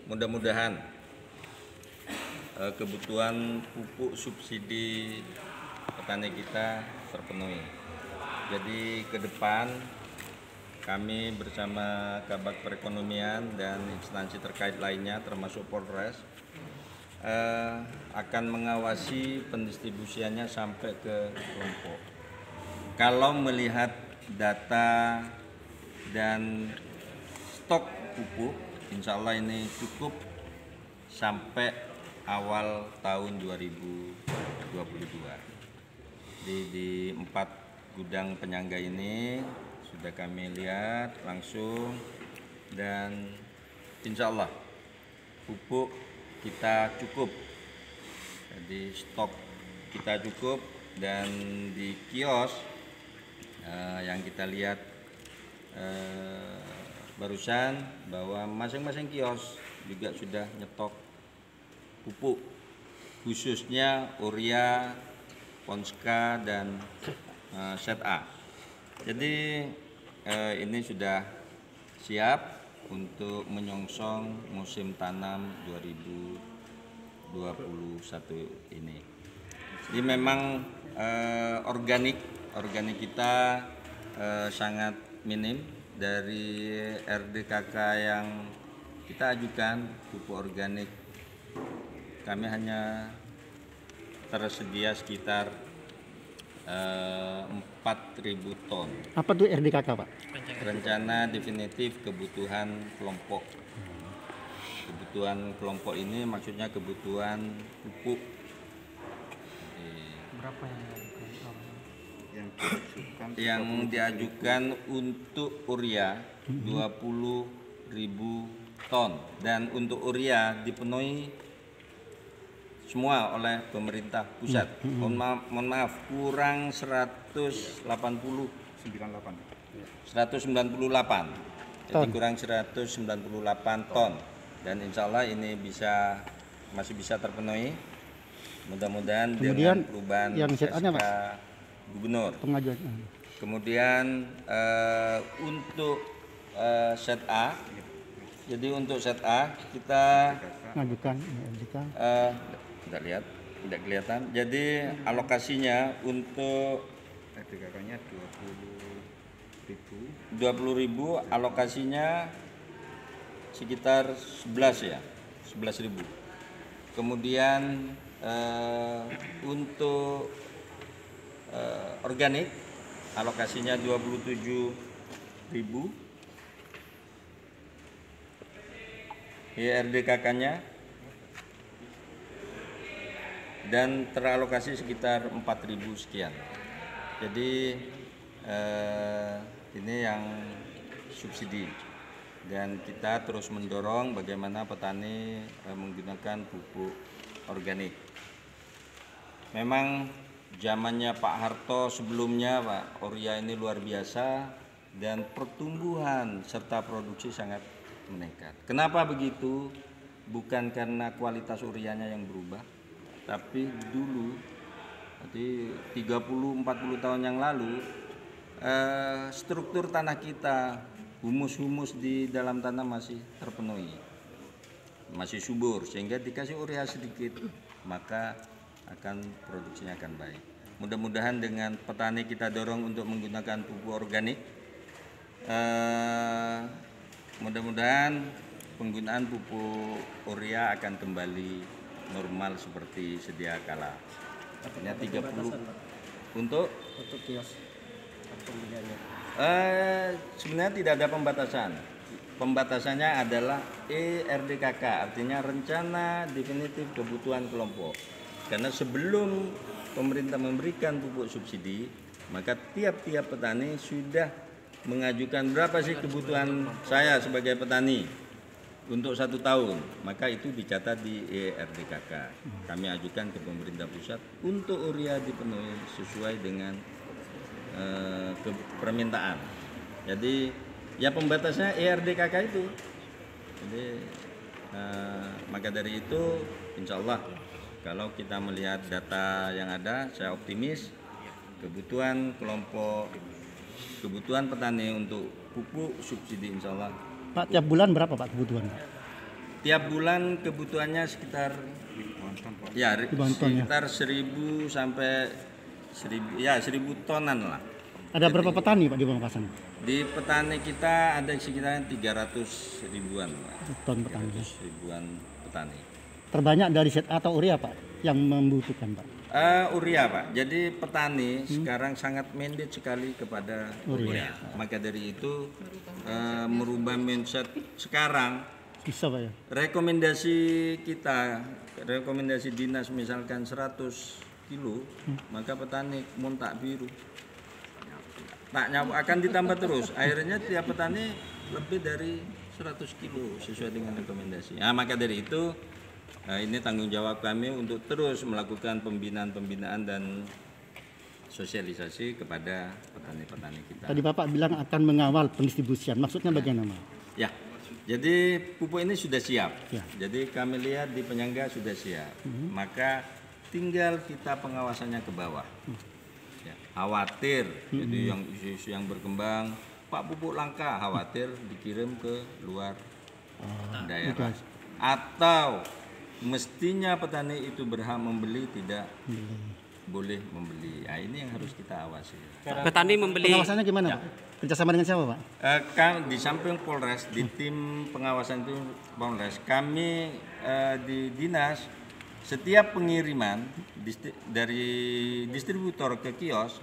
mudah-mudahan kebutuhan pupuk subsidi petani kita terpenuhi. Jadi ke depan kami bersama Kabag Perekonomian dan instansi terkait lainnya termasuk Polres akan mengawasi pendistribusiannya sampai ke kelompok. Kalau melihat data dan stok pupuk, insya Allah ini cukup sampai awal tahun 2022. Di 4 gudang penyangga ini sudah kami lihat langsung, dan insya Allah pupuk kita cukup. Jadi stok kita cukup, dan di kios yang kita lihat barusan bahwa masing-masing kios juga sudah nyetok pupuk, khususnya urea, Ponska, dan Set A. Jadi ini sudah siap untuk menyongsong musim tanam 2021 ini. Jadi memang organik kita sangat minim. Dari RDKK yang kita ajukan pupuk organik, kami hanya tersedia sekitar 4.000 ton. Apa tuh RDKK, Pak? Rencana definitif kebutuhan kelompok. Kebutuhan kelompok ini maksudnya kebutuhan pupuk. Berapa yang diajukan untuk urea 20.000 ton, dan untuk urea dipenuhi semua oleh pemerintah pusat. Mohon maaf, kurang 198. Jadi kurang 198 ton, dan insya Allah ini masih bisa terpenuhi. Mudah-mudahan dengan perubahan yang SK Gubernur. Kemudian untuk Set A, jadi untuk Set A kita ngajukan tidak kelihatan. Jadi alokasinya untuk RDKK-nya 20.000, alokasinya sekitar 11.000. Kemudian untuk organik alokasinya 27.000. RDKK-nya dan teralokasi sekitar 4.000 sekian. Jadi ini yang subsidi, dan kita terus mendorong bagaimana petani menggunakan pupuk organik. Memang zamannya Pak Harto sebelumnya, Pak, urea ini luar biasa dan pertumbuhan serta produksi sangat meningkat. Kenapa begitu? Bukan karena kualitas ureanya yang berubah, tapi dulu, jadi 30-40 tahun yang lalu, struktur tanah kita, humus di dalam tanah masih terpenuhi, masih subur, sehingga dikasih urea sedikit maka produksinya akan baik. Mudah-mudahan dengan petani kita dorong untuk menggunakan pupuk organik, mudah-mudadan penggunaan pupuk urea akan kembali normal seperti sedia kala. Artinya 30 untuk kios pembeliannya. Sebenarnya tidak ada pembatasan. Pembatasannya adalah RDKK, artinya rencana definitif kebutuhan kelompok. Karena sebelum pemerintah memberikan pupuk subsidi, maka tiap-tiap petani sudah mengajukan berapa sih kebutuhan saya sebagai petani untuk 1 tahun, maka itu dicatat di RDKK. Kami ajukan ke pemerintah pusat untuk urea dipenuhi sesuai dengan permintaan. Jadi ya pembatasnya RDKK itu. Jadi maka dari itu insya Allah kalau kita melihat data yang ada, saya optimis kebutuhan petani untuk pupuk subsidi insya Allah. Pak, tiap bulan berapa Pak kebutuhan? Tiap bulan kebutuhannya sekitar Ribuan ton ya. sekitar 1.000 sampai 1.000 tonan lah. Ada berapa petani Pak di Pamekasan? Di petani kita ada sekitar 300 ribuan, Pak. Ton petani. 300 ribuan petani. Terbanyak dari ZA atau urea Pak yang membutuhkan Pak? Urea, Pak. Jadi petani sekarang sangat mandate sekali kepada urea. Maka dari itu merubah mindset sekarang. Bisa Pak ya? Rekomendasi kita, rekomendasi dinas misalkan 100 kilo, maka petani muntak biru. Tak nyawa akan ditambah terus. Akhirnya tiap petani lebih dari 100 kilo sesuai dengan rekomendasi. Nah, maka dari itu ini tanggung jawab kami untuk terus melakukan pembinaan dan sosialisasi kepada petani-petani kita. Tadi Bapak bilang akan mengawal pendistribusian. Maksudnya bagaimana? Ya, jadi pupuk ini sudah siap. Ya. Jadi kami lihat di penyangga sudah siap. Maka tinggal kita pengawasannya ke bawah. Ya, khawatir, jadi yang isu-isu yang berkembang, Pak pupuk langka, khawatir dikirim ke luar daerah. Atau mestinya petani itu berhak membeli, tidak boleh membeli. Nah, ini yang harus kita awasi. Petani membeli. Pengawasannya gimana Pak? Kerjasama dengan siapa Pak? Di samping Polres, di tim pengawasan itu Polres, kami di dinas setiap pengiriman dari distributor ke kios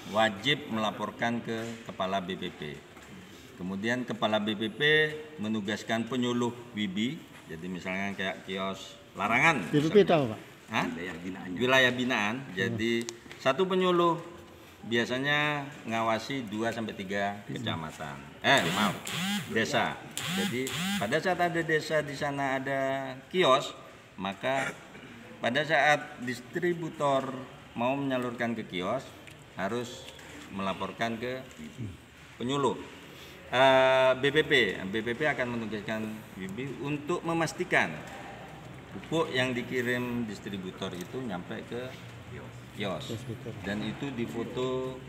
wajib melaporkan ke kepala BPP. Kemudian kepala BPP menugaskan penyuluh WIBI, jadi misalnya kayak kios larangan. BPP itu apa Pak? Hah? Wilayah binaan. Jadi satu penyuluh biasanya ngawasi 2 sampai 3 kecamatan. Desa. Jadi pada saat ada desa di sana ada kios, maka pada saat distributor mau menyalurkan ke kios harus melaporkan ke penyuluh. BPP akan menugaskan WIBI untuk memastikan pupuk yang dikirim distributor itu nyampe ke kios dan itu difoto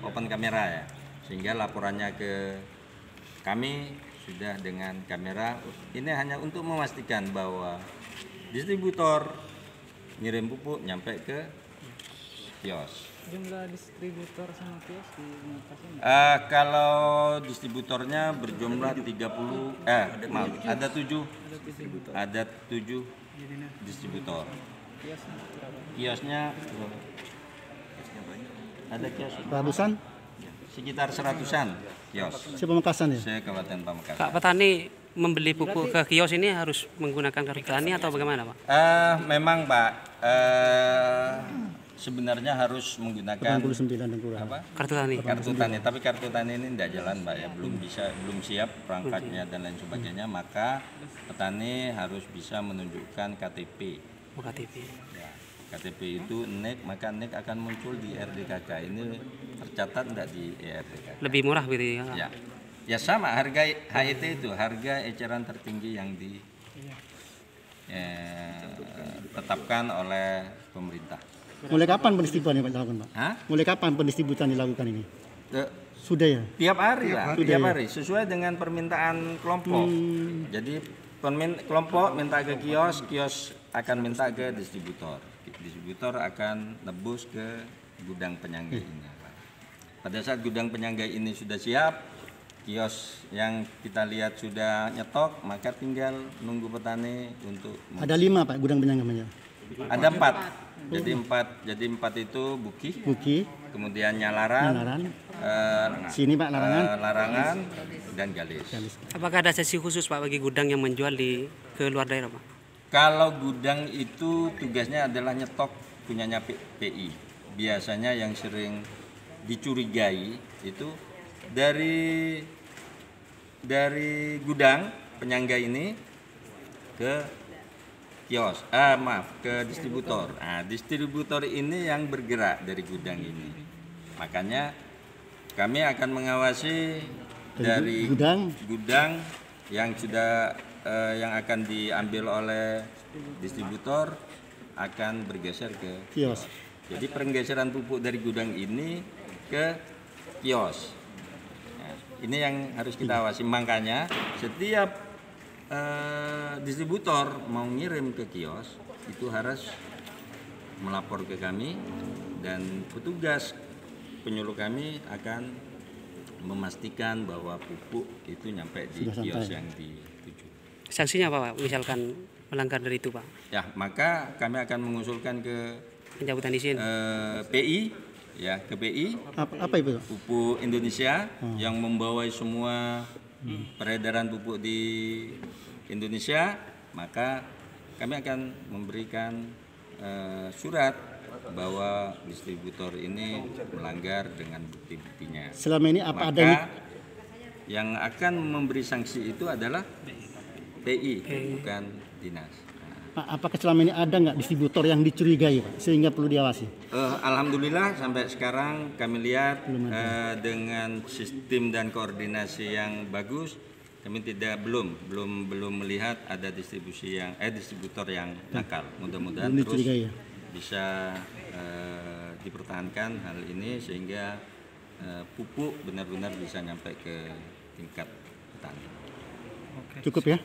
open kamera ya, sehingga laporannya ke kami sudah dengan kamera. Ini hanya untuk memastikan bahwa distributor ngirim pupuk nyampe ke kios. Jumlah distributor sama kios di Pamekasan? Kalau distributornya berjumlah 30, ada 7 distributor. Kiosnya berapa? Kiosnya ada kios Ratusan? sekitar 100-an kios. Pamekasan ya? Saya Kabupaten Pamekasan. Pak, petani membeli pupuk ke kios ini harus menggunakan kartu tani atau bagaimana Pak? Memang Pak, sebenarnya harus menggunakan 89 dan kurang. apa? Kartu tani. Kartu tani, tapi kartu tani ini tidak jalan Pak ya, belum siap perangkatnya dan lain sebagainya, maka petani harus bisa menunjukkan KTP. Oh, KTP. Ya, KTP itu NIK, maka NIK akan muncul di RDKK. Ini tercatat tidak di RDKK. Lebih murah gitu ya? Ya, ya sama harga HET itu harga eceran tertinggi yang ditetapkan oleh pemerintah. Mulai kapan pendistribusian Pak dilakukan Pak? Hah? Mulai kapan pendistribusian dilakukan ini? Sudah ya? Tiap hari lah, Sudah tiap ya? hari sesuai dengan permintaan kelompok. Jadi kelompok minta ke kios, kios akan minta ke distributor. Distributor akan nebus ke gudang penyangga ini. Pada saat gudang penyangga ini sudah siap, kios yang kita lihat sudah nyetok, maka tinggal nunggu petani untuk. Ada 5 Pak gudang penyangga. Ada 4. Jadi 4 itu Buki, kemudian Nyalaran, sini Pak Larangan dan Galis. Apakah ada sesi khusus Pak bagi gudang yang menjual ke luar daerah Pak? Kalau gudang itu tugasnya adalah nyetok punyanya PI. Biasanya yang sering dicurigai itu dari gudang penyangga ini ke kios, ke distributor. Nah, distributor ini yang bergerak dari gudang ini. Makanya kami akan mengawasi dari gudang yang sudah yang akan diambil oleh distributor akan bergeser ke kios. Jadi penggeseran pupuk dari gudang ini ke kios. Nah, ini yang harus kita awasi. Makanya setiap distributor mau ngirim ke kios itu harus melapor ke kami dan petugas penyuluh kami akan memastikan bahwa pupuk itu nyampe di Sudah kios sampai. yang dituju. Sanksinya apa Pak? Misalkan melanggar dari itu Pak? Ya, maka kami akan mengusulkan ke Pencabutan izin. PI, ya ke PI Apa itu? Pupuk Indonesia yang membawai semua peredaran pupuk di Indonesia, maka kami akan memberikan surat bahwa distributor ini melanggar dengan bukti-buktinya. Selama ini apa Maka ada yang akan memberi sanksi itu adalah PI, bukan dinas. Pak, apakah selama ini ada nggak distributor yang dicurigai Pak, sehingga perlu diawasi? Alhamdulillah sampai sekarang kami lihat dengan sistem dan koordinasi yang bagus, kami belum melihat ada distributor yang nakal. Mudah-mudahan Belum terus dicurigai ya? bisa dipertahankan hal ini sehingga pupuk benar-benar bisa nyampe ke tingkat petani. Cukup ya?